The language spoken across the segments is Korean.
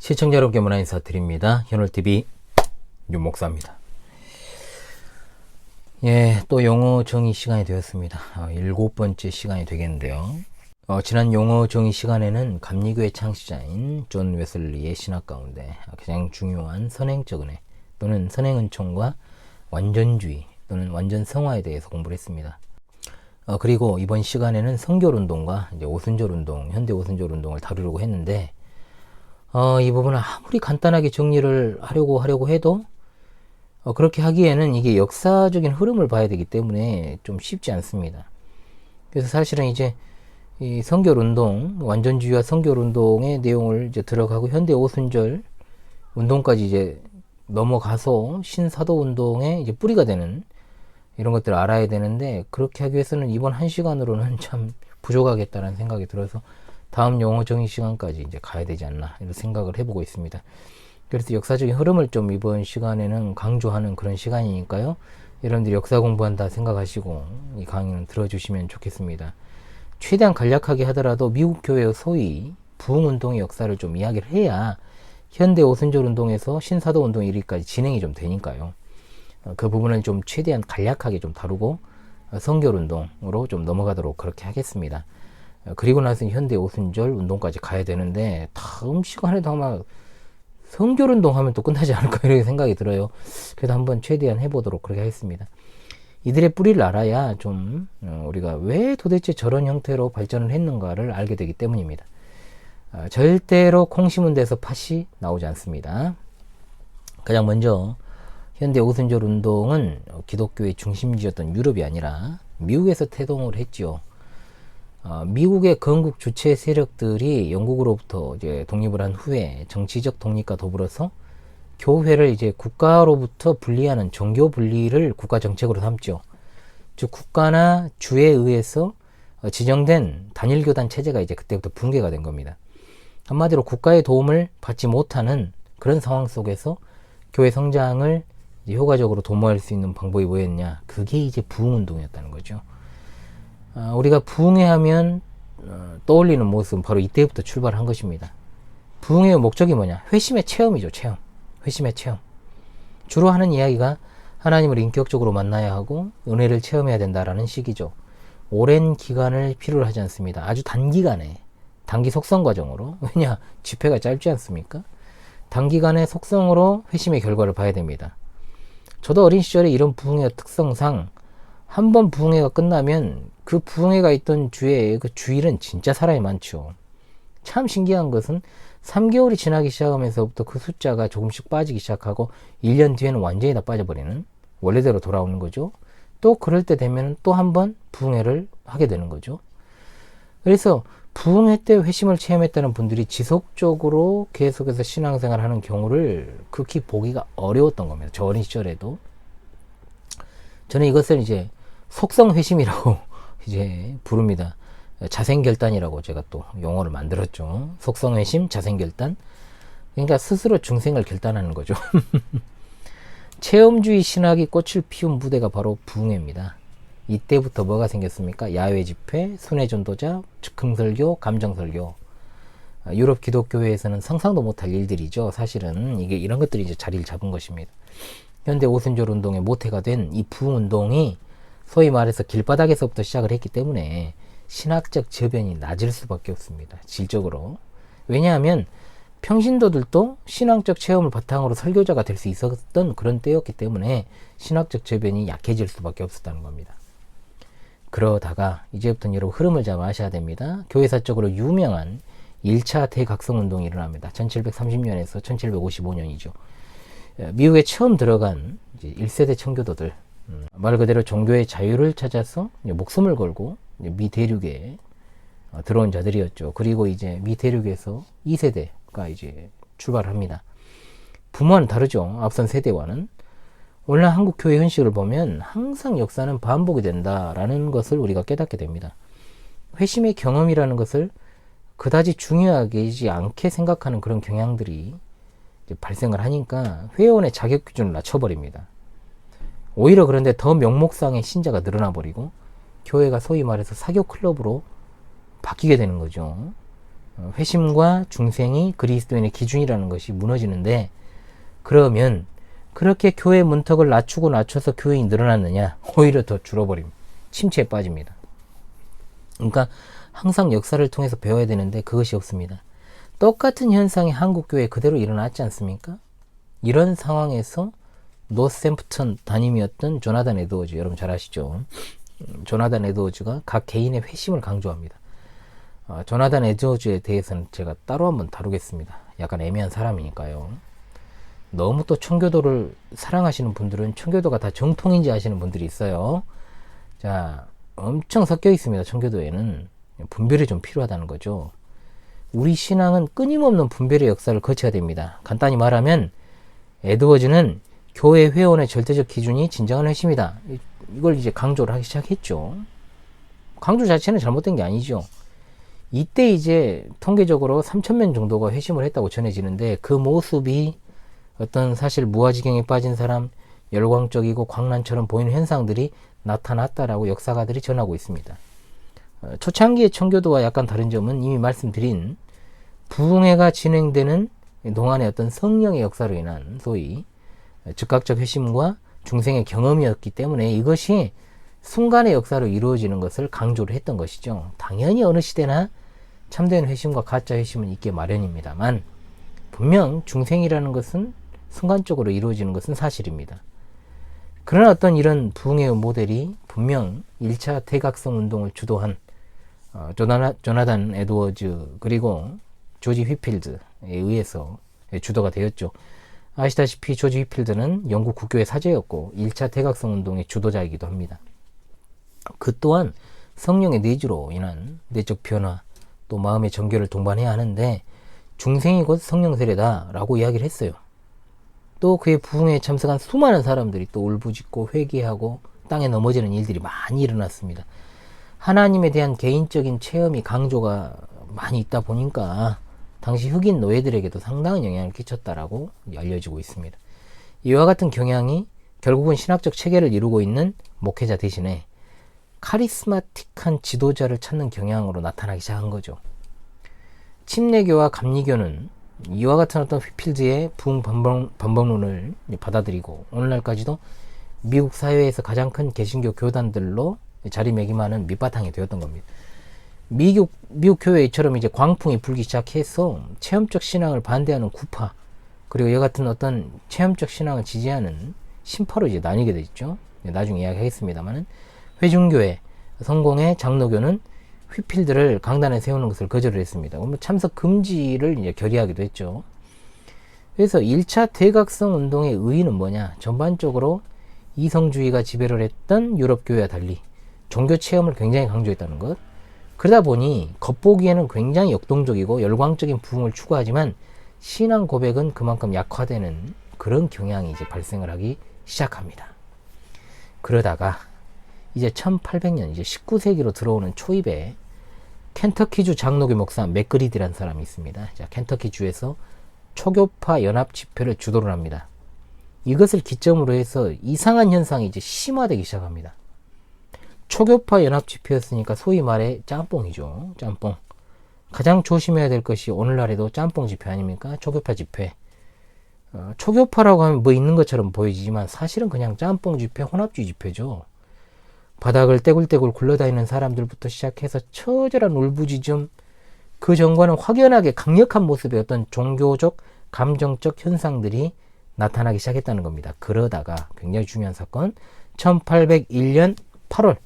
시청자 여러분께 문화 인사드립니다. 현월TV 윤목사입니다. 예, 또 영어 정의 시간이 되었습니다. 7번째 시간이 되겠는데요. 지난 영어 정의 시간에는 감리교의 창시자인 존 웨슬리의 신학 가운데 가장 중요한 선행적 은혜 또는 선행은총과 완전주의 또는 완전성화에 대해서 공부를 했습니다. 그리고 이번 시간에는 성결운동과 이제 오순절운동, 현대 오순절운동을 다루려고 했는데 이 부분은 아무리 간단하게 정리를 하려고 해도 그렇게 하기에는 이게 역사적인 흐름을 봐야 되기 때문에 좀 쉽지 않습니다. 그래서 사실은 이제 이 성결운동, 완전주의와 성결운동의 내용을 이제 들어가고 현대 오순절 운동까지 이제 넘어가서 신사도운동의 이제 뿌리가 되는 이런 것들을 알아야 되는데, 그렇게 하기 위해서는 이번 한 시간으로는 참 부족하겠다는 생각이 들어서 다음 영어 정의 시간까지 이제 가야 되지 않나 이런 생각을 해보고 있습니다. 그래서 역사적인 흐름을 좀 이번 시간에는 강조하는 그런 시간이니까요. 여러분들이 역사 공부한다 생각하시고 이 강의는 들어주시면 좋겠습니다. 최대한 간략하게 하더라도 미국 교회의 소위 부흥운동의 역사를 좀 이야기를 해야 현대 오순절 운동에서 신사도 운동 1위까지 진행이 좀 되니까요. 그 부분을 좀 최대한 간략하게 좀 다루고 성결운동으로 좀 넘어가도록 그렇게 하겠습니다. 그리고 나서 현대 오순절 운동까지 가야 되는데 다음 시간에도 아마 성결운동 하면 또 끝나지 않을까 이렇게 생각이 들어요. 그래도 한번 최대한 해보도록 그렇게 하겠습니다. 이들의 뿌리를 알아야 좀 우리가 왜 도대체 저런 형태로 발전을 했는가를 알게 되기 때문입니다. 절대로 콩 심은 데서 팥이 나오지 않습니다. 가장 먼저 현대 오순절 운동은 기독교의 중심지였던 유럽이 아니라 미국에서 태동을 했지요. 미국의 건국 주체 세력들이 영국으로부터 이제 독립을 한 후에 정치적 독립과 더불어서 교회를 이제 국가로부터 분리하는 종교 분리를 국가 정책으로 삼죠. 즉 국가나 주에 의해서 지정된 단일 교단 체제가 이제 그때부터 붕괴가 된 겁니다. 한마디로 국가의 도움을 받지 못하는 그런 상황 속에서 교회 성장을 이제 효과적으로 도모할 수 있는 방법이 뭐였냐? 그게 이제 부흥운동이었다는 거죠. 우리가 부흥회 하면 떠올리는 모습은 바로 이때부터 출발한 것입니다. 부흥회의 목적이 뭐냐? 회심의 체험이죠. 체험. 회심의 체험. 주로 하는 이야기가 하나님을 인격적으로 만나야 하고 은혜를 체험해야 된다라는 식이죠. 오랜 기간을 필요로 하지 않습니다. 아주 단기간에 단기 속성 과정으로, 왜냐? 집회가 짧지 않습니까? 단기간의 속성으로 회심의 결과를 봐야 됩니다. 저도 어린 시절에 이런 부흥회 특성상 한 번 부흥회가 끝나면 그 부흥회가 있던 주에 그 주일은 진짜 사람이 많죠. 참 신기한 것은 3개월이 지나기 시작하면서부터 그 숫자가 조금씩 빠지기 시작하고 1년 뒤에는 완전히 다 빠져버리는, 원래대로 돌아오는 거죠. 또 그럴 때 되면 또 한 번 부흥회를 하게 되는 거죠. 그래서 부흥회 때 회심을 체험했다는 분들이 지속적으로 계속해서 신앙생활을 하는 경우를 극히 보기가 어려웠던 겁니다. 저 어린 시절에도. 저는 이것을 이제 속성회심이라고 이제 부릅니다. 자생결단이라고 제가 또 용어를 만들었죠. 속성회심, 자생결단. 그러니까 스스로 중생을 결단하는 거죠. 체험주의 신학이 꽃을 피운 무대가 바로 부흥회입니다. 이때부터 뭐가 생겼습니까? 야외 집회, 순회전도자, 즉흥설교, 감정설교. 유럽 기독교회에서는 상상도 못할 일들이죠. 사실은 이게 이런 것들이 이제 자리를 잡은 것입니다. 현대 오순절 운동의 모태가 된 이 부흥운동이 소위 말해서 길바닥에서부터 시작을 했기 때문에 신학적 저변이 낮을 수밖에 없습니다. 질적으로. 왜냐하면 평신도들도 신앙적 체험을 바탕으로 설교자가 될 수 있었던 그런 때였기 때문에 신학적 저변이 약해질 수밖에 없었다는 겁니다. 그러다가 이제부터는 여러분 흐름을 잘 아셔야 됩니다. 교회사적으로 유명한 1차 대각성운동이 일어납니다. 1730년에서 1755년이죠. 미국에 처음 들어간 이제 1세대 청교도들, 말 그대로 종교의 자유를 찾아서 목숨을 걸고 미 대륙에 들어온 자들이었죠. 그리고 이제 미 대륙에서 2세대가 이제 출발합니다. 부모와는 다르죠. 앞선 세대와는. 오늘날 한국 교회 현실을 보면 항상 역사는 반복이 된다라는 것을 우리가 깨닫게 됩니다. 회심의 경험이라는 것을 그다지 중요하지 않게 생각하는 그런 경향들이 이제 발생을 하니까 회원의 자격 기준을 낮춰버립니다. 오히려 그런데 더 명목상의 신자가 늘어나 버리고 교회가 소위 말해서 사교 클럽으로 바뀌게 되는 거죠. 회심과 중생이 그리스도인의 기준이라는 것이 무너지는데, 그러면 그렇게 교회 문턱을 낮춰서 교회인이 늘어났느냐? 오히려 더 줄어버립니다. 침체에 빠집니다. 그러니까 항상 역사를 통해서 배워야 되는데 그것이 없습니다. 똑같은 현상이 한국교회에 그대로 일어났지 않습니까? 이런 상황에서 노샘프턴 담임이었던 조나단 에드워즈, 여러분 잘 아시죠? 조나단 에드워즈가 각 개인의 회심을 강조합니다. 조나단 에드워즈에 대해서는 제가 따로 한번 다루겠습니다. 약간 애매한 사람이니까요. 너무 또 청교도를 사랑하시는 분들은 청교도가 다 정통인지 아시는 분들이 있어요. 자, 엄청 섞여 있습니다. 청교도에는 분별이 좀 필요하다는 거죠. 우리 신앙은 끊임없는 분별의 역사를 거쳐야 됩니다. 간단히 말하면 에드워즈는 교회 회원의 절대적 기준이 진정한 회심이다. 이걸 이제 강조를 하기 시작했죠. 강조 자체는 잘못된 게 아니죠. 이때 이제 통계적으로 3,000명 정도가 회심을 했다고 전해지는데, 그 모습이 어떤 사실 무아지경에 빠진 사람, 열광적이고 광란처럼 보이는 현상들이 나타났다라고 역사가들이 전하고 있습니다. 초창기의 청교도와 약간 다른 점은 이미 말씀드린 부흥회가 진행되는 동안의 어떤 성령의 역사로 인한 소위 즉각적 회심과 중생의 경험이었기 때문에 이것이 순간의 역사로 이루어지는 것을 강조를 했던 것이죠. 당연히 어느 시대나 참된 회심과 가짜 회심은 있게 마련입니다만, 분명 중생이라는 것은 순간적으로 이루어지는 것은 사실입니다. 그러나 어떤 이런 부흥의 모델이 분명 1차 대각성 운동을 주도한 조나단 에드워즈 그리고 조지 휘필드에 의해서 주도가 되었죠. 아시다시피 조지 휘필드는 영국 국교의 사제였고 1차 대각성 운동의 주도자이기도 합니다. 그 또한 성령의 내주로 인한 내적 변화, 또 마음의 정결을 동반해야 하는데 중생이 곧 성령 세례다 라고 이야기를 했어요. 또 그의 부흥회에 참석한 수많은 사람들이 또 울부짖고 회개하고 땅에 넘어지는 일들이 많이 일어났습니다. 하나님에 대한 개인적인 체험이 강조가 많이 있다 보니까 당시 흑인 노예들에게도 상당한 영향을 끼쳤다라고 알려지고 있습니다. 이와 같은 경향이 결국은 신학적 체계를 이루고 있는 목회자 대신에 카리스마틱한 지도자를 찾는 경향으로 나타나기 시작한 거죠. 침례교와 감리교는 이와 같은 어떤 휘필드의 부흥 반복론을 받아들이고 오늘날까지도 미국 사회에서 가장 큰 개신교 교단들로 자리매김하는 밑바탕이 되었던 겁니다. 미국 교회처럼 이제 광풍이 불기 시작해서 체험적 신앙을 반대하는 구파, 그리고 이와 같은 어떤 체험적 신앙을 지지하는 신파로 이제 나뉘게 되죠. 나중에 이야기하겠습니다만은, 회중교회, 성공회, 장로교는 휘필드를 강단에 세우는 것을 거절을 했습니다. 참석 금지를 이제 결의하기도 했죠. 그래서 1차 대각성 운동의 의의는 뭐냐? 전반적으로 이성주의가 지배를 했던 유럽 교회와 달리 종교 체험을 굉장히 강조했다는 것. 그러다 보니 겉보기에는 굉장히 역동적이고 열광적인 부흥을 추구하지만 신앙 고백은 그만큼 약화되는 그런 경향이 이제 발생을 하기 시작합니다. 그러다가 이제 1800년, 이제 19세기로 들어오는 초입에 켄터키주 장로교 목사 맥그리드라는 사람이 있습니다. 자, 켄터키주에서 초교파 연합 집회를 주도를 합니다. 이것을 기점으로 해서 이상한 현상이 이제 심화되기 시작합니다. 초교파 연합 집회였으니까 소위 말해 짬뽕이죠. 짬뽕. 가장 조심해야 될 것이 오늘날에도 짬뽕 집회 아닙니까? 초교파 집회. 초교파라고 하면 뭐 있는 것처럼 보이지만 사실은 그냥 짬뽕 집회, 혼합주의 집회죠. 바닥을 떼굴떼굴 굴러다니는 사람들부터 시작해서 처절한 울부짖음, 그 전과는 확연하게 강력한 모습의 어떤 종교적, 감정적 현상들이 나타나기 시작했다는 겁니다. 그러다가 굉장히 중요한 사건, 1801년 8월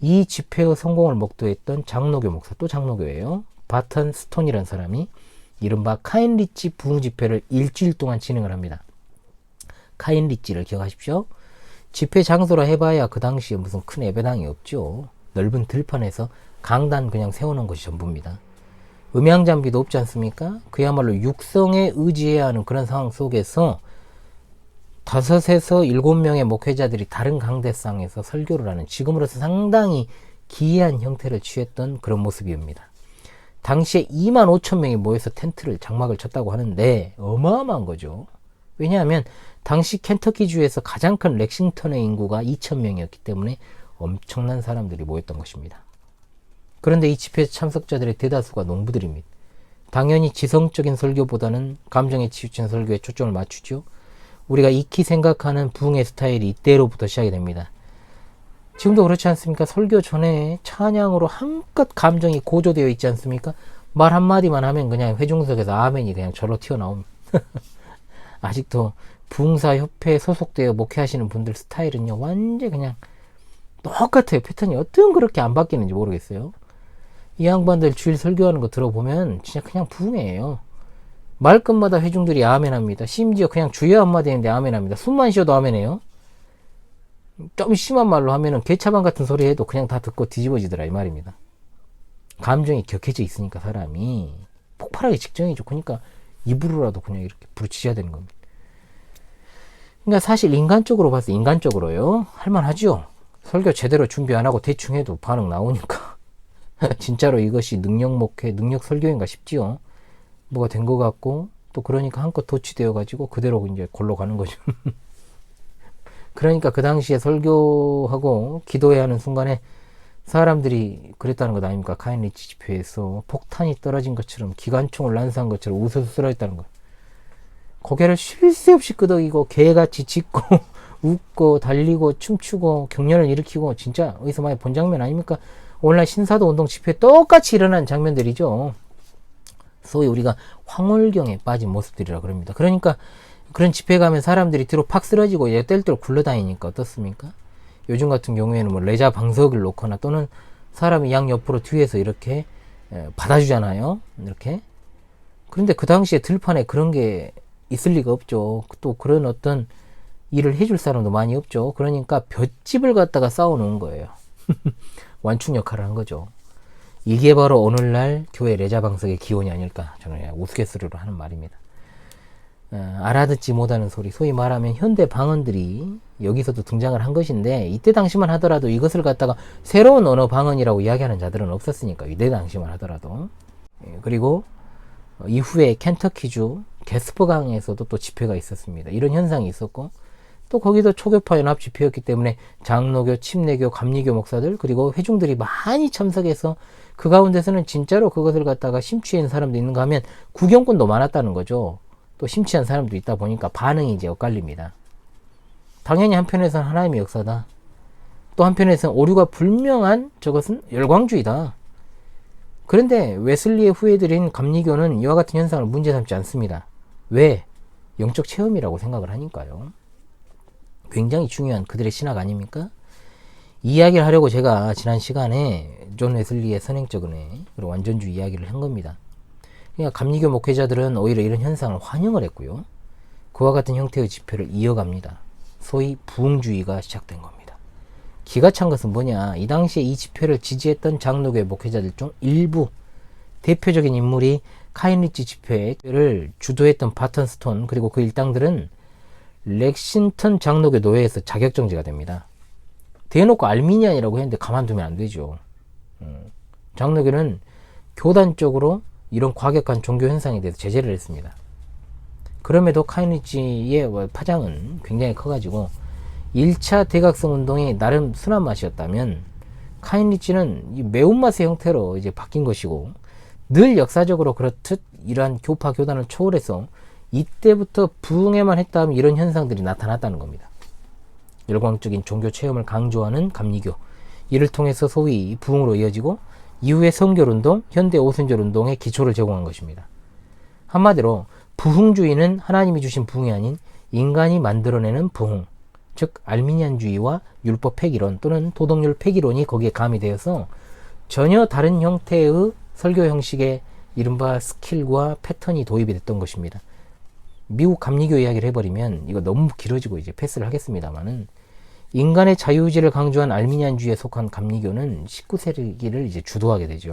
이 집회의 성공을 목도했던 장로교 목사, 또 장로교예요. 바턴 스톤이라는 사람이 이른바 카인리치 부흥 집회를 일주일 동안 진행을 합니다. 카인리치를 기억하십시오. 집회 장소라 해봐야 그 당시에 무슨 큰 예배당이 없죠. 넓은 들판에서 강단 그냥 세우는 것이 전부입니다. 음향 장비도 없지 않습니까? 그야말로 육성에 의지해야 하는 그런 상황 속에서 5에서 7명의 목회자들이 다른 강대상에서 설교를 하는, 지금으로서 상당히 기이한 형태를 취했던 그런 모습입니다. 당시에 25,000명이 모여서 텐트를, 장막을 쳤다고 하는데 어마어마한 거죠. 왜냐하면 당시 켄터키주에서 가장 큰 렉싱턴의 인구가 2,000명이었기 때문에 엄청난 사람들이 모였던 것입니다. 그런데 이 집회 참석자들의 대다수가 농부들입니다. 당연히 지성적인 설교보다는 감정에 치우친 설교에 초점을 맞추죠. 우리가 익히 생각하는 부흥의 스타일이 이때로부터 시작이 됩니다. 지금도 그렇지 않습니까? 설교 전에 찬양으로 한껏 감정이 고조되어 있지 않습니까? 말 한마디만 하면 그냥 회중석에서 아멘이 그냥 절로 튀어나옵니다. 아직도 부흥사협회에 소속되어 목회하시는 분들 스타일은요, 완전 그냥 똑같아요. 패턴이 어떤 그렇게 안 바뀌는지 모르겠어요. 이 양반들 주일 설교하는 거 들어보면 진짜 그냥 부흥이에요. 말끝마다 회중들이 아멘합니다. 심지어 그냥 주여 한마디 했는데 아멘합니다. 숨만 쉬어도 아멘해요. 좀 심한 말로 하면은 개차반 같은 소리 해도 그냥 다 듣고 뒤집어지더라 이 말입니다. 감정이 격해져 있으니까 사람이 폭발하기 직전이죠. 그러니까 입으로라도 그냥 이렇게 부르짖어야 되는 겁니다. 그러니까 사실 인간적으로 봤을 때 인간적으로요 할만하죠. 설교 제대로 준비 안 하고 대충 해도 반응 나오니까 진짜로 이것이 능력 목회, 능력 설교인가 싶지요. 뭐가 된 것 같고 또 그러니까 한껏 도취되어 가지고 그대로 이제 골로 가는 거죠. 그러니까 그 당시에 설교하고 기도해야 하는 순간에 사람들이 그랬다는 것 아닙니까? 카인리치 집회에서 폭탄이 떨어진 것처럼 기관총을 난사한 것처럼 웃어서 쓰러졌다는 것. 고개를 쉴 새 없이 끄덕이고 개같이 짖고 웃고 달리고 춤추고 격렬을 일으키고 진짜 어디서 많이 본 장면 아닙니까? 오늘날 신사도 운동 집회에 똑같이 일어난 장면들이죠. 소위 우리가 황홀경에 빠진 모습들이라 그럽니다. 그러니까 그런 집회 가면 사람들이 뒤로 팍 쓰러지고 뗄때로 굴러다니니까 어떻습니까? 요즘 같은 경우에는 뭐 레자 방석을 놓거나 또는 사람이 양 옆으로 뒤에서 이렇게 받아주잖아요. 이렇게. 그런데 그 당시에 들판에 그런 게 있을 리가 없죠. 또 그런 어떤 일을 해줄 사람도 많이 없죠. 그러니까 볏집을 갖다가 쌓아놓은 거예요. 완충 역할을 한 거죠. 이게 바로 오늘날 교회 레자 방석의 기원이 아닐까 저는 우스갯소리로 하는 말입니다. 알아듣지 못하는 소리, 소위 말하면 현대 방언들이 여기서도 등장을 한 것인데 이때 당시만 하더라도 이것을 갖다가 새로운 언어 방언이라고 이야기하는 자들은 없었으니까 이때 당시만 하더라도. 그리고 이후에 켄터키주 게스퍼강에서도 또 집회가 있었습니다. 이런 현상이 있었고 또 거기도 초교파 연합 집회였기 때문에 장로교, 침례교, 감리교 목사들 그리고 회중들이 많이 참석해서 그 가운데서는 진짜로 그것을 갖다가 심취한 사람도 있는가 하면 구경꾼도 많았다는 거죠. 또 심취한 사람도 있다 보니까 반응이 이제 엇갈립니다. 당연히 한편에서는 하나님의 역사다. 또 한편에서는 오류가 불명한 저것은 열광주의다. 그런데 웨슬리의 후예들인 감리교는 이와 같은 현상을 문제 삼지 않습니다. 왜? 영적 체험이라고 생각을 하니까요. 굉장히 중요한 그들의 신학 아닙니까? 이야기를 하려고 제가 지난 시간에 존 웨슬리의 선행적 은혜 그리고 완전주의 이야기를 한 겁니다. 그러니까 감리교 목회자들은 오히려 이런 현상을 환영을 했고요. 그와 같은 형태의 집회를 이어갑니다. 소위 부흥주의가 시작된 겁니다. 기가 찬 것은 뭐냐? 이 당시에 이 집회를 지지했던 장로교의 목회자들 중 일부 대표적인 인물이 카인리치 집회를 주도했던 바턴 스톤 그리고 그 일당들은 렉싱턴 장로교 노회에서 자격정지가 됩니다. 대놓고 알미니안이라고 했는데 가만두면 안 되죠. 장로교는 교단적으로 이런 과격한 종교 현상에 대해서 제재를 했습니다. 그럼에도 카이니치의 파장은 굉장히 커가지고 1차 대각성 운동이 나름 순한 맛이었다면 카이니치는 이 매운맛의 형태로 이제 바뀐 것이고 늘 역사적으로 그렇듯 이러한 교파 교단을 초월해서 이때부터 부흥에만 했다 하면 이런 현상들이 나타났다는 겁니다. 열광적인 종교 체험을 강조하는 감리교 이를 통해서 소위 부흥으로 이어지고 이후에 성결운동, 현대 오순절 운동의 기초를 제공한 것입니다. 한마디로 부흥주의는 하나님이 주신 부흥이 아닌 인간이 만들어내는 부흥, 즉 알미니안주의와 율법 폐기론 또는 도덕률 폐기론이 거기에 가미되어서 전혀 다른 형태의 설교 형식의 이른바 스킬과 패턴이 도입이 됐던 것입니다. 미국 감리교 이야기를 해버리면 이거 너무 길어지고 이제 패스를 하겠습니다만은 인간의 자유의지를 강조한 알미니안주의에 속한 감리교는 19세기를 이제 주도하게 되죠.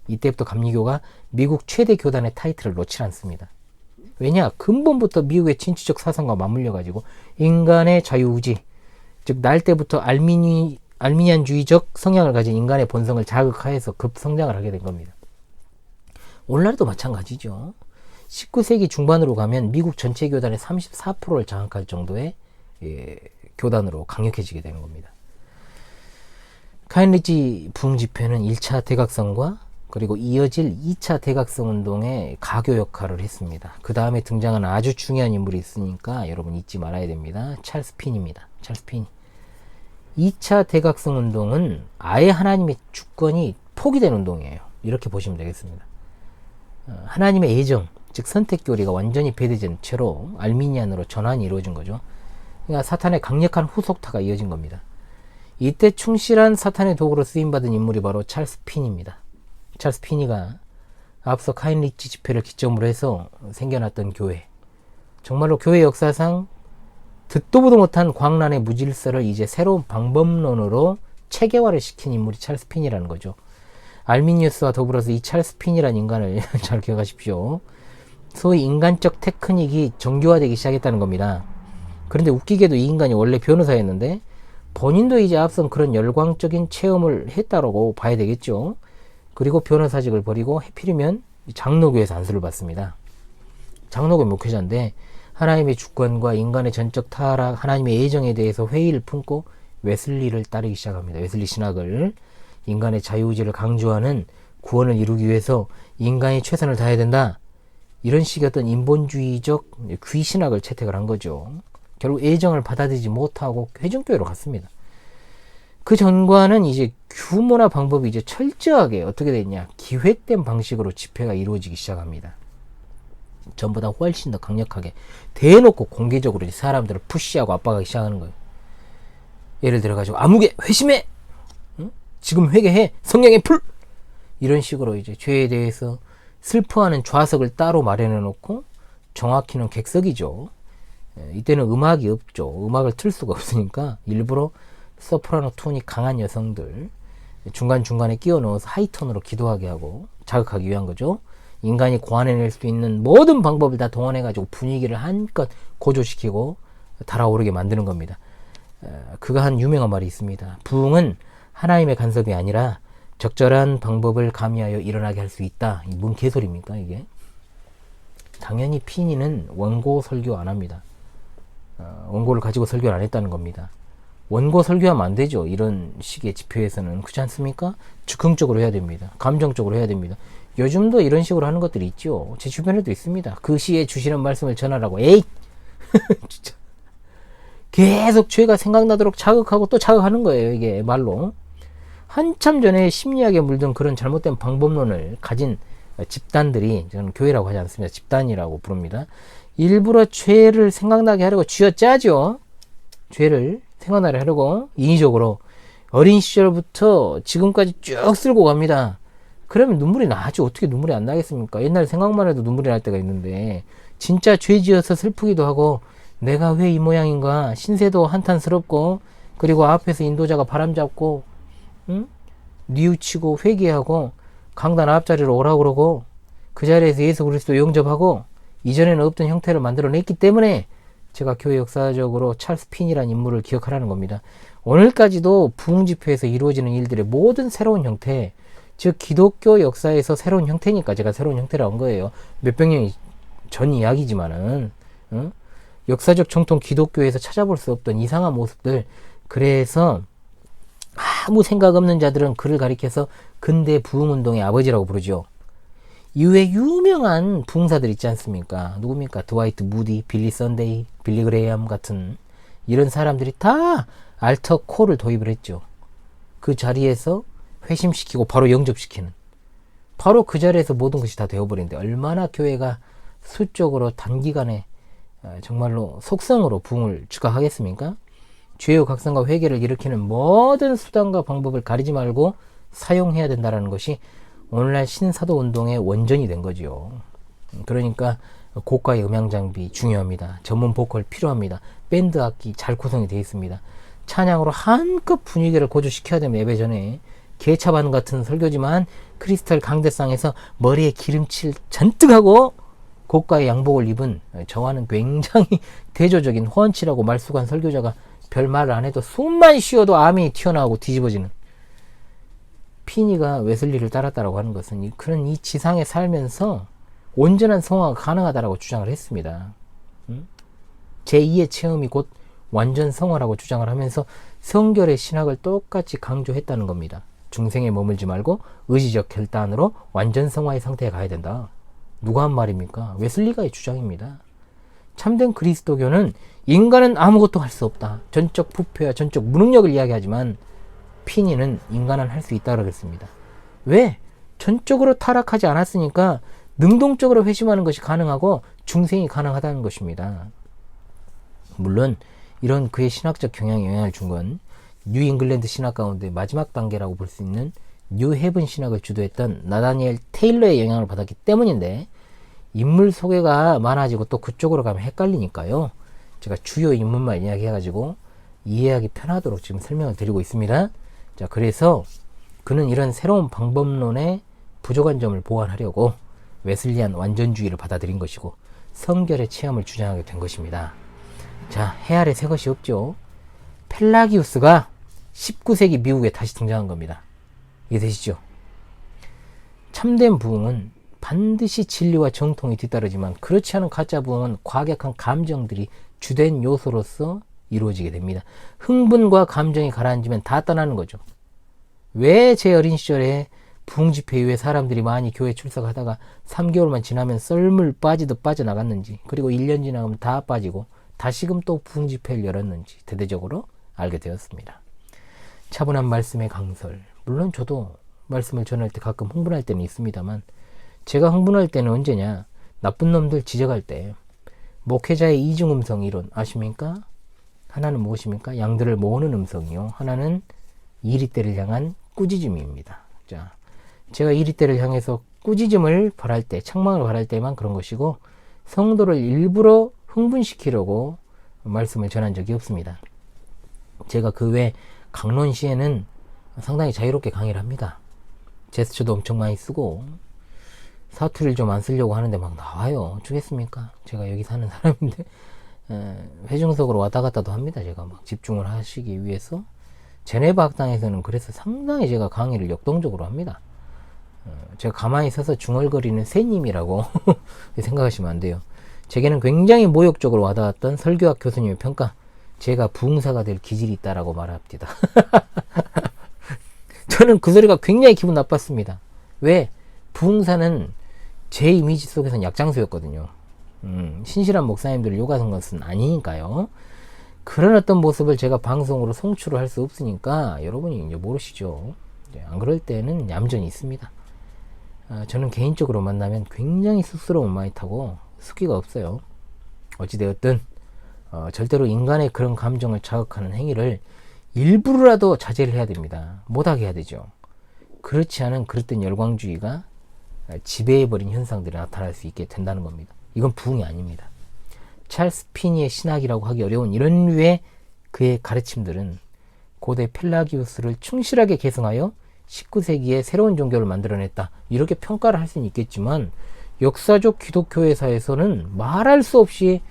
이때부터 감리교가 미국 최대 교단의 타이틀을 놓지 않습니다. 왜냐? 근본부터 미국의 진취적 사상과 맞물려 가지고 인간의 자유의지, 즉 날 때부터 알미니안주의적 성향을 가진 인간의 본성을 자극하여서 급성장을 하게 된 겁니다. 오늘날도 마찬가지죠. 19세기 중반으로 가면 미국 전체 교단의 34%를 장악할 정도의 교단으로 강력해지게 되는 겁니다. 카인리치 부흥 집회는 1차 대각성과 그리고 이어질 2차 대각성 운동의 가교 역할을 했습니다. 그 다음에 등장한 아주 중요한 인물이 있으니까 여러분 잊지 말아야 됩니다. 찰스 핀입니다. 찰스 핀. 2차 대각성 운동은 아예 하나님의 주권이 포기된 운동이에요. 이렇게 보시면 되겠습니다. 하나님의 예정, 즉 선택 교리가 완전히 배제된 채로 알미니안으로 전환이 이루어진 거죠. 그러니까 사탄의 강력한 후속타가 이어진 겁니다. 이때 충실한 사탄의 도구로 쓰임받은 인물이 바로 찰스 핀입니다. 찰스 피니가 앞서 카인리치 집회를 기점으로 해서 생겨났던 교회, 정말로 교회 역사상 듣도 보도 못한 광란의 무질서를 이제 새로운 방법론으로 체계화를 시킨 인물이 찰스 핀이라는 거죠. 알미니우스와 더불어서 이 찰스 핀이라는 인간을 잘 기억하십시오. 소위 인간적 테크닉이 정교화되기 시작했다는 겁니다. 그런데 웃기게도 이 인간이 원래 변호사였는데 본인도 이제 앞선 그런 열광적인 체험을 했다라고 봐야 되겠죠. 그리고 변호사직을 버리고 해필이면 장로교에서 안수를 받습니다. 장로교 목회자인데 하나님의 주권과 인간의 전적 타락, 하나님의 예정에 대해서 회의를 품고 웨슬리를 따르기 시작합니다. 웨슬리 신학을, 인간의 자유의지를 강조하는 구원을 이루기 위해서 인간이 최선을 다해야 된다, 이런 식의 어떤 인본주의적 귀신학을 채택을 한 거죠. 결국 예정을 받아들이지 못하고 회중교회로 갔습니다. 그 전과는 이제 규모나 방법이 이제 철저하게 어떻게 됐냐, 기획된 방식으로 집회가 이루어지기 시작합니다. 전보다 훨씬 더 강력하게 대놓고 공개적으로 사람들을 푸시하고 압박하기 시작하는 거예요. 예를 들어 가지고 아무개 회심해, 응? 지금 회개해, 성령의 풀, 이런 식으로 이제 죄에 대해서 슬퍼하는 좌석을 따로 마련해 놓고, 정확히는 객석이죠. 이때는 음악이 없죠. 음악을 틀 수가 없으니까 일부러 소프라노 톤이 강한 여성들 중간중간에 끼워 넣어서 하이톤으로 기도하게 하고 자극하기 위한 거죠. 인간이 고안해낼 수 있는 모든 방법을 다 동원해가지고 분위기를 한껏 고조시키고 달아오르게 만드는 겁니다. 그가 한 유명한 말이 있습니다. 부흥은 하나님의 간섭이 아니라 적절한 방법을 가미하여 일어나게 할 수 있다. 뭔 개소리입니까 이게? 당연히 피니는 원고 설교 안 합니다. 원고를 가지고 설교를 안 했다는 겁니다. 원고 설교하면 안 되죠. 이런 식의 집회에서는. 그렇지 않습니까? 즉흥적으로 해야 됩니다. 감정적으로 해야 됩니다. 요즘도 이런 식으로 하는 것들이 있죠. 제 주변에도 있습니다. 그 시에 주시는 말씀을 전하라고. 에이! 진짜. 계속 죄가 생각나도록 자극하고 또 자극하는 거예요. 이게 말로. 한참 전에 심리학에 물든 그런 잘못된 방법론을 가진 집단들이, 저는 교회라고 하지 않습니다. 집단이라고 부릅니다. 일부러 죄를 생각나게 하려고 쥐어짜죠. 죄를 생각나게 하려고 인위적으로 어린 시절부터 지금까지 쭉 쓸고 갑니다. 그러면 눈물이 나죠. 어떻게 눈물이 안 나겠습니까? 옛날 생각만 해도 눈물이 날 때가 있는데, 진짜 죄 지어서 슬프기도 하고, 내가 왜 이 모양인가, 신세도 한탄스럽고, 그리고 앞에서 인도자가 바람잡고, 응? 뉘우치고 회개하고 강단 앞자리로 오라고 그러고, 그 자리에서 예수 그리스도 영접하고 이전에는 없던 형태를 만들어냈기 때문에 제가 교회 역사적으로 찰스 핀이라는 인물을 기억하라는 겁니다. 오늘까지도 부흥 집회에서 이루어지는 일들의 모든 새로운 형태, 즉 기독교 역사에서 새로운 형태니까 제가 새로운 형태라고 한 거예요. 몇백 년 전 이야기지만은, 응? 역사적 정통 기독교에서 찾아볼 수 없던 이상한 모습들, 그래서 아무 생각 없는 자들은 그를 가리켜서 근대 부흥운동의 아버지라고 부르죠. 이후에 유명한 부흥사들 있지 않습니까? 누굽니까? 드와이트 무디, 빌리 선데이, 빌리 그레이엄 같은 이런 사람들이 다 알터 콜을 도입을 했죠. 그 자리에서 회심시키고 바로 영접시키는, 바로 그 자리에서 모든 것이 다 되어버리는데, 얼마나 교회가 수적으로 단기간에 정말로 속성으로 부흥을 추가하겠습니까? 죄의 각성과 회개를 일으키는 모든 수단과 방법을 가리지 말고 사용해야 된다는 것이 오늘날 신사도 운동의 원전이 된 거죠. 그러니까 고가의 음향 장비 중요합니다. 전문 보컬 필요합니다. 밴드 악기 잘 구성이 되어 있습니다. 찬양으로 한껏 분위기를 고조시켜야 됩니다. 예배 전에. 개차반 같은 설교지만 크리스탈 강대상에서 머리에 기름칠 잔뜩 하고 고가의 양복을 입은, 저와는 굉장히 대조적인 훤칠하고 말쑥한 설교자가 별말 안 해도 숨만 쉬어도 암이 튀어나오고 뒤집어지는, 피니가 웨슬리를 따랐다라고 하는 것은 그런 이 지상에 살면서 온전한 성화가 가능하다라고 주장을 했습니다. 제2의 체험이 곧 완전 성화라고 주장을 하면서 성결의 신학을 똑같이 강조했다는 겁니다. 중생에 머물지 말고 의지적 결단으로 완전성화의 상태에 가야 된다. 누가 한 말입니까? 웨슬리가의 주장입니다. 참된 그리스도교는 인간은 아무것도 할 수 없다. 전적 부패와 전적 무능력을 이야기하지만 피니는 인간은 할 수 있다고 그랬습니다. 왜? 전적으로 타락하지 않았으니까 능동적으로 회심하는 것이 가능하고 중생이 가능하다는 것입니다. 물론 이런 그의 신학적 경향에 영향을 준 건 뉴 잉글랜드 신학 가운데 마지막 단계라고 볼 수 있는 뉴 헤븐 신학을 주도했던 나다니엘 테일러의 영향을 받았기 때문인데, 인물 소개가 많아지고 또 그쪽으로 가면 헷갈리니까요. 제가 주요 인물만 이야기해가지고 이해하기 편하도록 지금 설명을 드리고 있습니다. 자, 그래서 그는 이런 새로운 방법론의 부족한 점을 보완하려고 웨슬리안 완전주의를 받아들인 것이고 성결의 체험을 주장하게 된 것입니다. 자, 해 아래 새 것이 없죠. 펠라기우스가 19세기 미국에 다시 등장한 겁니다. 이해되시죠? 참된 부흥은 반드시 진리와 정통이 뒤따르지만 그렇지 않은 가짜 부흥은 과격한 감정들이 주된 요소로서 이루어지게 됩니다. 흥분과 감정이 가라앉으면 다 떠나는 거죠. 왜 제 어린 시절에 부흥 집회 이후에 사람들이 많이 교회 출석하다가 3개월만 지나면 썰물 빠지듯 빠져나갔는지, 그리고 1년 지나면 다 빠지고 다시금 또 부흥 집회를 열었는지 대대적으로 알게 되었습니다. 차분한 말씀의 강설. 물론 저도 말씀을 전할 때 가끔 흥분할 때는 있습니다만, 제가 흥분할 때는 언제냐? 나쁜 놈들 지적할 때. 목회자의 이중 음성 이론 아십니까? 하나는 무엇입니까? 양들을 모으는 음성이요. 하나는 이리때를 향한 꾸짖음입니다. 자, 제가 이리때를 향해서 꾸짖음을 바랄 때, 책망을 바랄 때만 그런 것이고, 성도를 일부러 흥분시키려고 말씀을 전한 적이 없습니다. 제가 그 외 강론 시에는 상당히 자유롭게 강의를 합니다. 제스처도 엄청 많이 쓰고, 사투리를 좀 안 쓰려고 하는데 막 나와요. 주겠습니까? 제가 여기 사는 사람인데 회중석으로 왔다 갔다도 합니다. 제가 막 집중을 하시기 위해서. 제네바 학당에서는 그래서 상당히 제가 강의를 역동적으로 합니다. 제가 가만히 서서 중얼거리는 새님이라고 생각하시면 안 돼요. 제게는 굉장히 모욕적으로 와닿았던 설교학 교수님의 평가, 제가 부흥사가 될 기질이 있다라고 말합니다. 저는 그 소리가 굉장히 기분 나빴습니다. 왜? 부흥사는 제 이미지 속에서는 약장수였거든요. 신실한 목사님들을 욕하는 것은 아니니까요. 그런 어떤 모습을 제가 방송으로 송출을 할 수 없으니까 여러분이 이제 모르시죠. 안 그럴 때는 얌전히 있습니다. 저는 개인적으로 만나면 굉장히 쑥스러운 많이 타고 숙기가 없어요. 어찌되었든 절대로 인간의 그런 감정을 자극하는 행위를 일부러라도 자제를 해야 됩니다. 못하게 해야 되죠. 그렇지 않은 그릇된 열광주의가 지배해버린 현상들이 나타날 수 있게 된다는 겁니다. 이건 부흥이 아닙니다. 찰스 피니의 신학이라고 하기 어려운 이런 류의 그의 가르침들은 고대 펠라기우스를 충실하게 계승하여 19세기에 새로운 종교를 만들어냈다, 이렇게 평가를 할 수는 있겠지만, 역사적 기독교회사에서는 말할 수 없이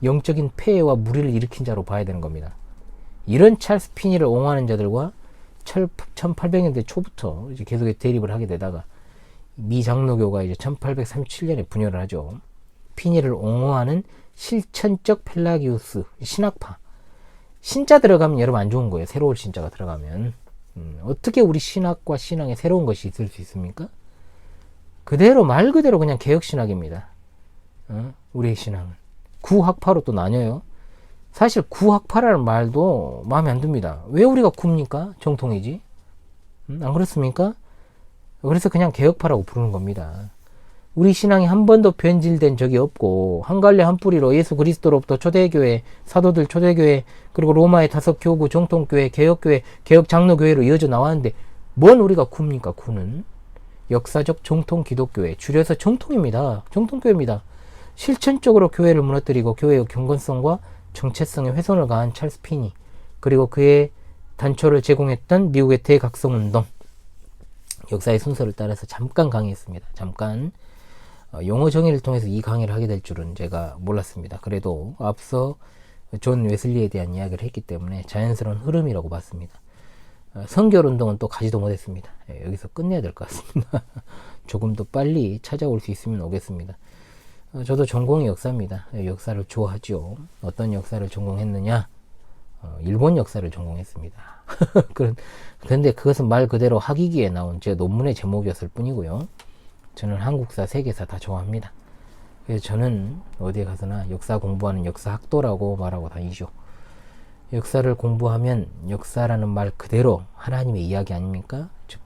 영적인 폐해와 무리를 일으킨 자로 봐야 되는 겁니다. 이런 찰스 피니를 옹호하는 자들과 1800년대 초부터 이제 계속 대립을 하게 되다가 미 장로교가 이제 1837년에 분열을 하죠. 피니를 옹호하는 실천적 펠라기우스 신학파. 신자 들어가면 여러분 안 좋은 거예요. 새로운 신자가 들어가면. 어떻게 우리 신학과 신앙에 새로운 것이 있을 수 있습니까? 그대로 말 그대로 그냥 개혁신학입니다. 우리의 신앙은. 구학파로 또 나뉘어요. 사실 구학파라는 말도 마음에 안 듭니다. 왜 우리가 구입니까? 정통이지. 안 그렇습니까? 그래서 그냥 개혁파라고 부르는 겁니다. 우리 신앙이 한 번도 변질된 적이 없고, 한 갈래 한 뿌리로 예수 그리스도로부터 초대교회, 사도들 초대교회, 그리고 로마의 5교구, 정통교회, 개혁교회, 개혁장로교회로 이어져 나왔는데 뭔 우리가 구입니까? 구는 역사적 정통 기독교회, 줄여서 정통입니다. 정통교회입니다. 실천적으로 교회를 무너뜨리고 교회의 경건성과 정체성에 훼손을 가한 찰스 피니, 그리고 그의 단초를 제공했던 미국의 대각성운동, 역사의 순서를 따라서 잠깐 강의했습니다. 잠깐. 용어 정의를 통해서 이 강의를 하게 될 줄은 제가 몰랐습니다. 그래도 앞서 존 웨슬리에 대한 이야기를 했기 때문에 자연스러운 흐름이라고 봤습니다. 성결운동은 또 가지도 못했습니다. 여기서 끝내야 될 것 같습니다. 조금 더 빨리 찾아올 수 있으면 오겠습니다. 저도 전공이 역사입니다. 역사를 좋아하죠. 어떤 역사를 전공했느냐? 일본 역사를 전공했습니다. 그런데 그것은 말 그대로 학위기에 나온 제 논문의 제목이었을 뿐이고요. 저는 한국사, 세계사 다 좋아합니다. 그래서 저는 어디에 가서나 역사 공부하는 역사학도라고 말하고 다니죠. 역사를 공부하면 역사라는 말 그대로 하나님의 이야기 아닙니까? 즉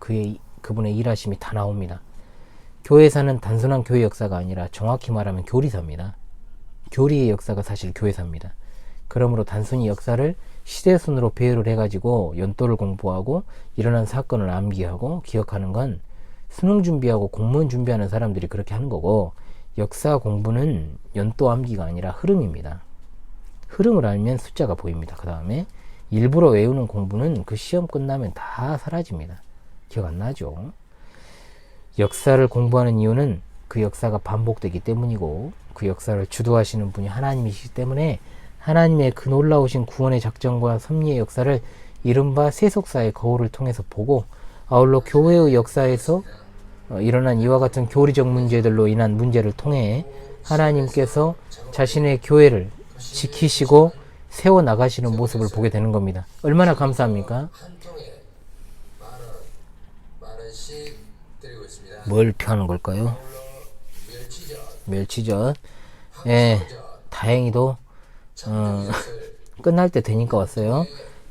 그분의 일하심이 다 나옵니다. 교회사는 단순한 교회 역사가 아니라 정확히 말하면 교리사입니다. 교리의 역사가 사실 교회사입니다. 그러므로 단순히 역사를 시대순으로 배열을 해가지고 연도를 공부하고 일어난 사건을 암기하고 기억하는 건 수능 준비하고 공무원 준비하는 사람들이 그렇게 하는 거고, 역사 공부는 연도 암기가 아니라 흐름입니다. 흐름을 알면 숫자가 보입니다. 그 다음에 일부러 외우는 공부는 그 시험 끝나면 다 사라집니다. 기억 안 나죠? 역사를 공부하는 이유는 그 역사가 반복되기 때문이고, 그 역사를 주도하시는 분이 하나님이시기 때문에 하나님의 그 놀라우신 구원의 작전과 섭리의 역사를 이른바 세속사의 거울을 통해서 보고, 아울러 교회의 역사에서 일어난 이와 같은 교리적 문제들로 인한 문제를 통해 하나님께서 자신의 교회를 지키시고 세워나가시는 모습을 보게 되는 겁니다. 얼마나 감사합니까? 뭘 표하는 걸까요? 멸치젓. 예, 다행히도 끝날 때 되니까 왔어요.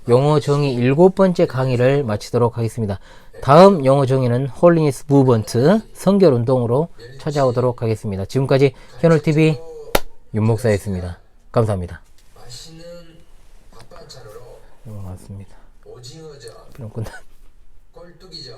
영어 정의 7번째 강의를 마치도록 하겠습니다. 다음 영어 정의는 홀리니스 무브먼트 성결운동으로 찾아오도록 하겠습니다. 지금까지 현울TV 윤목사였습니다. 감사합니다. 맛있는 밥반찬으로 맞습니다. 오징어젓, 그럼 끝나. 꼴뚜기젓,